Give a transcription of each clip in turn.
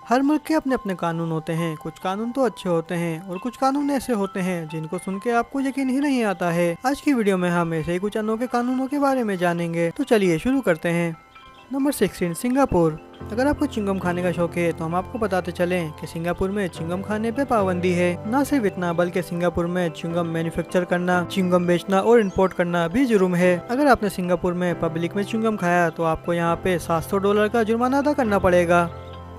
हर मुल्क के अपने अपने कानून होते हैं। कुछ कानून तो अच्छे होते हैं और कुछ कानून ऐसे होते हैं जिनको सुन के आपको यकीन ही नहीं आता है। आज की वीडियो में हम ऐसे ही कुछ अनोखे कानूनों के बारे में जानेंगे, तो चलिए शुरू करते हैं। Number 16, Singapore. अगर आपको चिंगम खाने का शौक है तो हम आपको बताते चलें कि सिंगापुर में चिंगम खाने पे पाबंदी है। न सिर्फ इतना बल्कि सिंगापुर में चिंगम मैन्युफैक्चर करना, चिंगम बेचना और इंपोर्ट करना भी जुर्म है। अगर आपने सिंगापुर में पब्लिक में चिंगम खाया तो आपको यहाँ पे $700 का जुर्माना अदा करना पड़ेगा।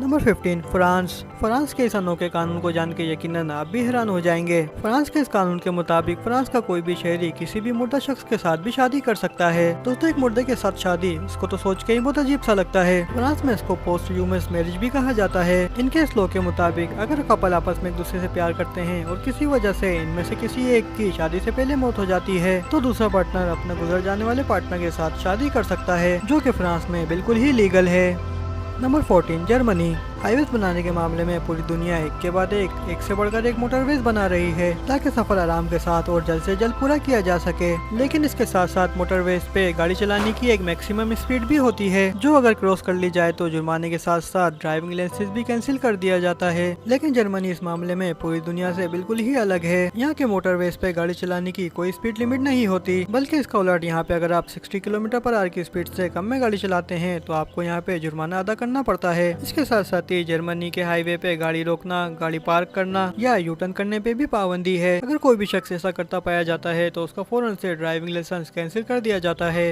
Number 15, France. फ्रांस के इस अनोखे कानून को जान के यकीनन आप भी हैरान हो जाएंगे। फ्रांस के इस कानून के मुताबिक फ्रांस का कोई भी शहरी किसी भी मुर्दा शख्स के साथ भी शादी कर सकता है। दोस्तों, एक मुर्दे के साथ शादी, इसको तो सोच के ही बहुत अजीब सा लगता है। फ्रांस में इसको पोस्ट ह्यूमस मैरिज भी कहा जाता है। इनके इस लॉ के मुताबिक अगर कपल आपस में एक दूसरे से प्यार करते हैं और किसी वजह से इनमें से किसी एक की शादी से पहले मौत हो जाती है तो दूसरा पार्टनर अपने गुजर जाने वाले पार्टनर के साथ शादी कर सकता है, जो कि फ्रांस में बिल्कुल ही लीगल है। Number 14, Germany. हाईवेज बनाने के मामले में पूरी दुनिया एक के बाद एक से बढ़कर एक मोटरवेज बना रही है ताकि सफर आराम के साथ और जल्द से जल्द पूरा किया जा सके। लेकिन इसके साथ साथ मोटरवेज पे गाड़ी चलाने की एक मैक्सिमम स्पीड भी होती है, जो अगर क्रॉस कर ली जाए तो जुर्माने के साथ साथ ड्राइविंग लाइसेंस भी कैंसिल कर दिया जाता है। लेकिन जर्मनी इस मामले में पूरी दुनिया से बिल्कुल ही अलग है। यहाँ के मोटरवेज पे गाड़ी चलाने की कोई स्पीड लिमिट नहीं होती, बल्कि इसका उलट यहाँ पे अगर आप 60 किलोमीटर/आवर की स्पीड से कम में गाड़ी चलाते हैं तो आपको यहाँ पे जुर्माना अदा करना पड़ता है। इसके साथ साथ ही जर्मनी के हाईवे पे गाड़ी रोकना, गाड़ी पार्क करना या यू टर्न करने पे भी पाबंदी है। अगर कोई भी शख्स ऐसा करता पाया जाता है तो उसका फौरन से ड्राइविंग लाइसेंस कैंसिल कर दिया जाता है।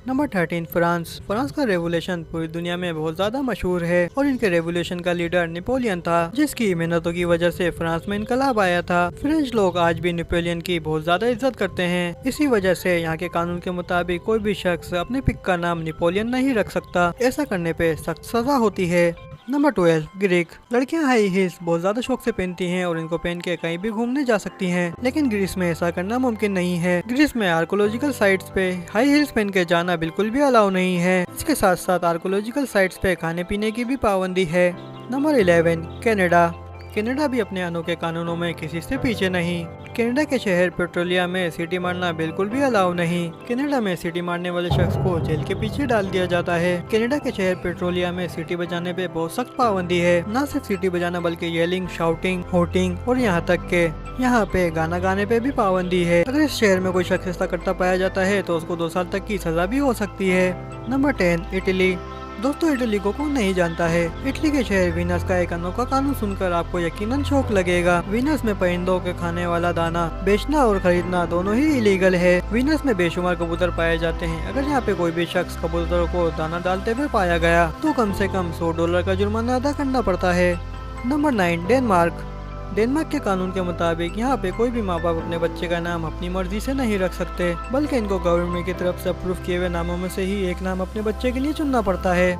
Number 13, France. फ्रांस का रेवोल्यूशन पूरी दुनिया में बहुत ज्यादा मशहूर है और इनके रेवोल्यूशन का लीडर नेपोलियन था, जिसकी मेहनतों की वजह से फ्रांस में इनकलाब आया था। फ्रेंच लोग आज भी नेपोलियन की बहुत ज्यादा इज्जत करते हैं। इसी वजह से यहाँ के कानून के मुताबिक कोई भी शख्स अपने पिक का नाम नेपोलियन नहीं रख सकता। ऐसा करने पे सख्त सजा होती है। Number 12, Greek. लड़कियां हाई हील्स बहुत ज्यादा शौक से पहनती हैं और इनको पहन के कहीं भी घूमने जा सकती हैं, लेकिन ग्रीस में ऐसा करना मुमकिन नहीं है। ग्रीस में आर्कोलॉजिकल साइट्स पे हाई हील्स पहन के जाना बिल्कुल भी अलाउ नहीं है। इसके साथ साथ आर्कोलॉजिकल साइट्स पे खाने पीने की भी पाबंदी है। Number 11, Canada. कनाडा भी अपने अनोखे कानूनों में किसी से पीछे नहीं। कनाडा के शहर पेट्रोलिया में सीटी मारना बिल्कुल भी अलाउ नहीं। कनाडा में सीटी मारने वाले शख्स को जेल के पीछे डाल दिया जाता है। कनाडा के शहर पेट्रोलिया में सीटी बजाने पे बहुत सख्त पाबंदी है। न सिर्फ सीटी बजाना बल्कि येलिंग, शाउटिंग, होटिंग और यहाँ तक के यहाँ पे गाना गाने पे भी पाबंदी है। अगर इस शहर में कोई शख्स ऐसा करता पाया जाता है तो उसको 2 साल तक की सजा भी हो सकती है। Number 10, Italy. दोस्तों, इटली को कौन नहीं जानता है। इटली के शहर वीनस का एक अनोखा कानून सुनकर आपको यकीनन शौक लगेगा। वीनस में परिंदों के खाने वाला दाना बेचना और खरीदना दोनों ही इलीगल है। वीनस में बेशुमार कबूतर पाए जाते हैं। अगर यहाँ पे कोई भी शख्स कबूतरों को दाना डालते हुए पाया गया तो कम से कम $100 का जुर्माना अदा करना पड़ता है। Number 9, Denmark. डेनमार्क के कानून के मुताबिक यहाँ पे कोई भी माँ बाप अपने बच्चे का नाम अपनी मर्जी से नहीं रख सकते, बल्कि इनको गवर्नमेंट की तरफ से अप्रूव किए हुए नामों में से ही एक नाम अपने बच्चे के लिए चुनना पड़ता है।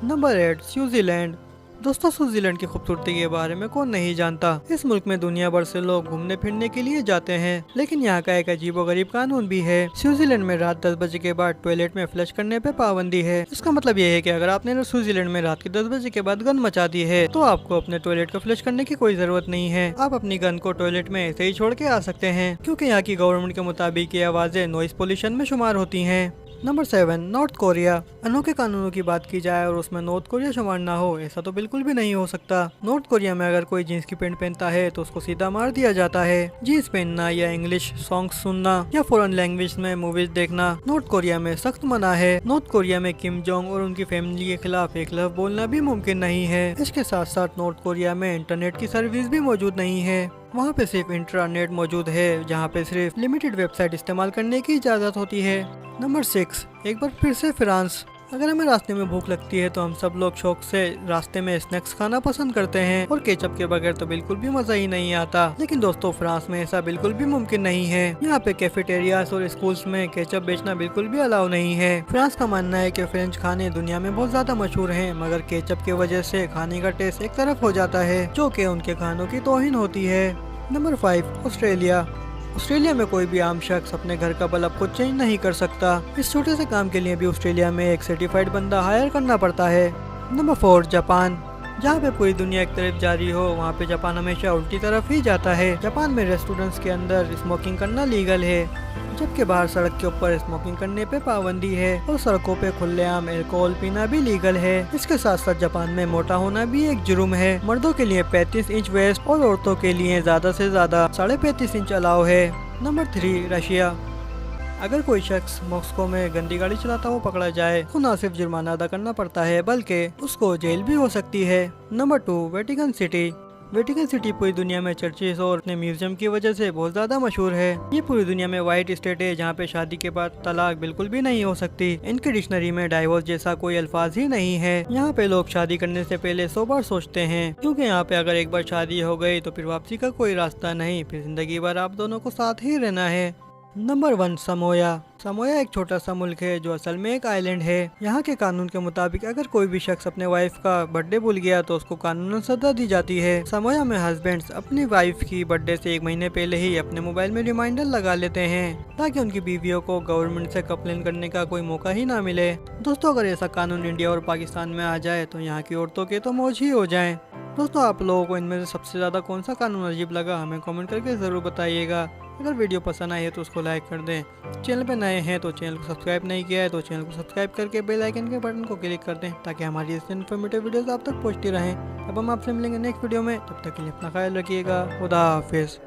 Number 8, Switzerland. दोस्तों, स्विट्जरलैंड की खूबसूरती के बारे में कौन नहीं जानता। इस मुल्क में दुनिया भर से लोग घूमने फिरने के लिए जाते हैं, लेकिन यहाँ का एक अजीबोगरीब कानून भी है। स्विट्जरलैंड में रात 10 बजे के बाद टॉयलेट में फ्लश करने पे पाबंदी है। इसका मतलब ये है कि अगर आपने स्विट्जरलैंड में रात के 10 बजे के बाद गन मचा दी है तो आपको अपने टॉयलेट को फ्लश करने की कोई जरूरत नहीं है। आप अपनी गन को टॉयलेट में ऐसे ही छोड़ के आ सकते हैं, क्योंकि यहाँ की गवर्नमेंट के मुताबिक ये आवाजें नॉइस पोल्यूशन में शुमार होती हैं। Number 7, north Korea. अनोखे कानूनों की बात की जाए और उसमें नॉर्थ कोरिया शुमार ना हो, ऐसा तो बिल्कुल भी नहीं हो सकता। नॉर्थ कोरिया में अगर कोई जींस की पैंट पहनता है तो उसको सीधा मार दिया जाता है। जींस पहनना या इंग्लिश सॉन्ग्स सुनना या फॉरेन लैंग्वेज में मूवीज देखना नॉर्थ कोरिया में सख्त मना है। नॉर्थ कोरिया में किम जोंग और उनकी फैमिली के खिलाफ एक लफ्ज बोलना भी मुमकिन नहीं है। इसके साथ साथ नॉर्थ कोरिया में इंटरनेट की सर्विस भी मौजूद नहीं है। वहाँ पे सिर्फ इंटरनेट मौजूद है, जहाँ पे सिर्फ लिमिटेड वेबसाइट इस्तेमाल करने की इजाज़त होती है। नंबर 6, एक बार फिर से फ्रांस। अगर हमें रास्ते में भूख लगती है तो हम सब लोग शौक से रास्ते में स्नैक्स खाना पसंद करते हैं और केचप के बगैर तो बिल्कुल भी मजा ही नहीं आता। लेकिन दोस्तों, फ्रांस में ऐसा बिल्कुल भी मुमकिन नहीं है। यहाँ पे कैफेटेरियाज और स्कूल्स में केचप बेचना बिल्कुल भी अलाउ नहीं है। फ्रांस का मानना है कि फ्रेंच खाने दुनिया में बहुत ज्यादा मशहूर हैं, मगर केचप की वजह से खाने का टेस्ट एक तरफ हो जाता है, जो कि उनके खानों की तौहीन होती है। Number 5, Australia. ऑस्ट्रेलिया में कोई भी आम शख्स अपने घर का बल्ब को चेंज नहीं कर सकता। इस छोटे से काम के लिए भी ऑस्ट्रेलिया में एक सर्टिफाइड बंदा हायर करना पड़ता है। Number 4, Japan. जहाँ पे पूरी दुनिया एक तरफ जारी हो, वहाँ पे जापान हमेशा उल्टी तरफ ही जाता है। जापान में रेस्टोरेंट्स के अंदर स्मोकिंग करना लीगल है, जबकि बाहर सड़क के ऊपर स्मोकिंग करने पे पाबंदी है और सड़कों पे खुलेआम अल्कोहल पीना भी लीगल है। इसके साथ साथ जापान में मोटा होना भी एक जुर्म है। मर्दों के लिए 35 इंच वेस्ट और औरतों के लिए ज्यादा से ज्यादा 35.5 इंच अलाउ है। Number 3 Russia. अगर कोई शख्स मॉस्को में गंदी गाड़ी चलाता हुआ पकड़ा जाए तो न सिर्फ जुर्माना अदा करना पड़ता है बल्कि उसको जेल भी हो सकती है। Number 2 Vatican city. Vatican city पूरी दुनिया में चर्चेस और अपने म्यूजियम की वजह से बहुत ज्यादा मशहूर है। ये पूरी दुनिया में वाइट स्टेट है जहाँ पे शादी के बाद तलाक बिल्कुल भी नहीं हो सकती। इनकी डिक्शनरी में डाइवोर्स जैसा कोई अल्फाज ही नहीं है। यहाँ पे लोग शादी करने से पहले 100 बार सोचते हैं, क्योंकि यहाँ पे अगर एक बार शादी हो गई तो फिर वापसी का कोई रास्ता नहीं, फिर जिंदगी भर आप दोनों को साथ ही रहना है। नंबर 1 समोया। समोया एक छोटा सा मुल्क है जो असल में एक आइलैंड है। यहाँ के कानून के मुताबिक अगर कोई भी शख्स अपने वाइफ का बर्थडे भूल गया तो उसको कानूनन सजा दी जाती है। समोया में हस्बैंड्स अपनी वाइफ की बर्थडे से 1 महीने पहले ही अपने मोबाइल में रिमाइंडर लगा लेते हैं ताकि उनकी बीवियों को गवर्नमेंट से कंप्लेन करने का कोई मौका ही ना मिले। दोस्तों, अगर ऐसा कानून इंडिया और पाकिस्तान में आ जाए तो यहाँ की औरतों के तो मौज ही हो जाए। दोस्तों, आप लोगों को इनमें से सबसे ज्यादा कौन सा कानून अजीब लगा हमें कमेंट करके जरूर बताइएगा। अगर वीडियो पसंद आई है तो उसको लाइक कर दें। चैनल पे नए हैं तो चैनल को सब्सक्राइब नहीं किया है तो चैनल को सब्सक्राइब करके बेल आइकन के बटन को क्लिक कर दें ताकि हमारी ऐसी इन्फॉर्मेटिव वीडियोस आप तक पहुंचती रहें। अब हम आपसे मिलेंगे नेक्स्ट वीडियो में, तब तक के लिए अपना ख्याल रखिएगा। खुदा हाफिज़।